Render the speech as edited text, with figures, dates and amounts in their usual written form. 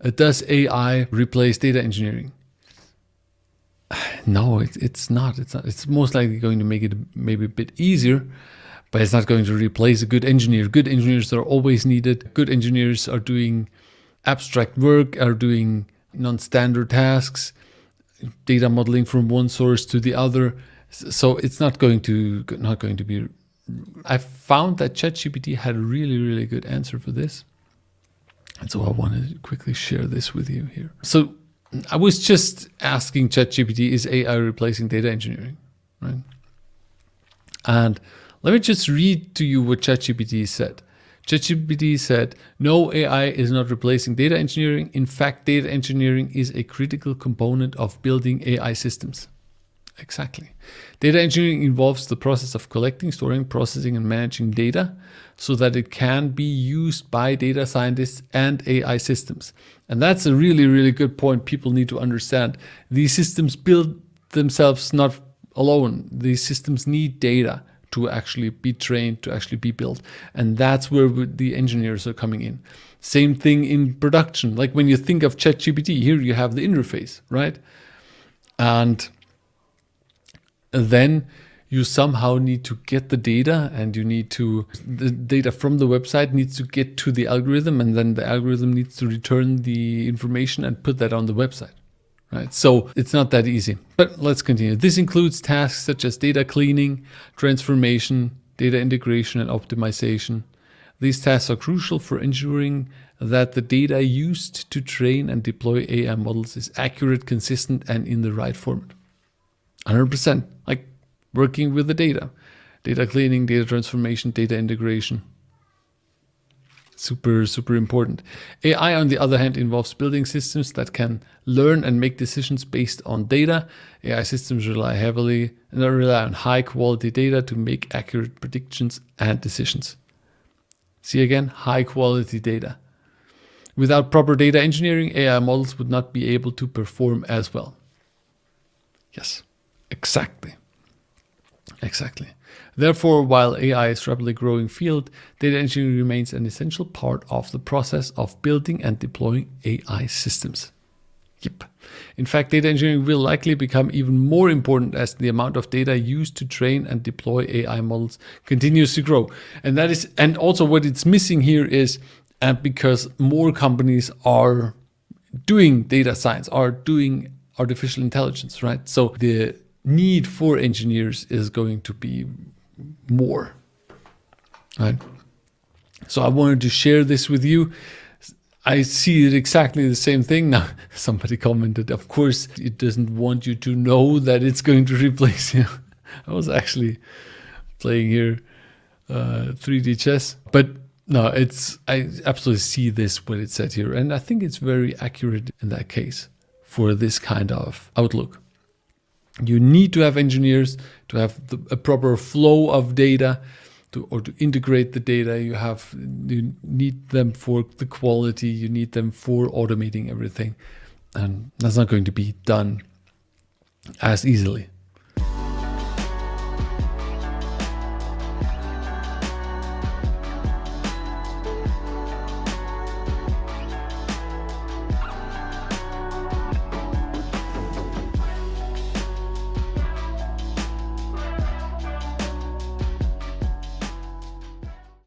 Does AI replace data engineering? No, it's not. It's not. It's most likely going to make it maybe a bit easier, but it's not going to replace a good engineer. Good engineers are always needed. Good engineers are doing abstract work, are doing non-standard tasks, data modeling from one source to the other. So it's not going to be. I found that ChatGPT had a really good answer for this, and so I want to quickly share this with you here. So I was just asking ChatGPT, is AI replacing data engineering, right? And let me just read to you what ChatGPT said. ChatGPT said, no, AI is not replacing data engineering. In fact, data engineering is a critical component of building AI systems. Exactly. Data engineering involves the process of collecting, storing, processing, and managing data so that it can be used by data scientists and AI systems. And that's a really good point people need to understand. These systems build themselves not alone. These systems need data to actually be trained, to actually be built. And that's where the engineers are coming in. Same thing in production. Like when you think of ChatGPT, here you have the interface, right? And then you somehow need to get the data, and the data from the website needs to get to the algorithm, and then the algorithm needs to return the information and put that on the website, right? So it's not that easy, but let's continue. This includes tasks such as data cleaning, transformation, data integration, and optimization. These tasks are crucial for ensuring that the data used to train and deploy AI models is accurate, consistent, and in the right format. 100%, like working with the data cleaning, data transformation, data integration. Super important. AI, on the other hand, involves building systems that can learn and make decisions based on data. AI systems rely on high quality data to make accurate predictions and decisions. See again, high quality data. Without proper data engineering, AI models would not be able to perform as well. Yes. Exactly. Therefore, while AI is a rapidly growing field, data engineering remains an essential part of the process of building and deploying AI systems. Yep. In fact, data engineering will likely become even more important as the amount of data used to train and deploy AI models continues to grow. And also what it's missing here is, because more companies are doing data science, are doing artificial intelligence, right? So the need for engineers is going to be more, right? So I wanted to share this with you. I see it exactly the same thing. Now, somebody commented, of course, it doesn't want you to know that it's going to replace you. I was actually playing here 3D chess, but no, I absolutely see this, what it said here. And I think it's very accurate in that case for this kind of outlook. You need to have engineers to have a proper flow of data to integrate the data. You need them for the quality. You need them for automating everything. And that's not going to be done as easily.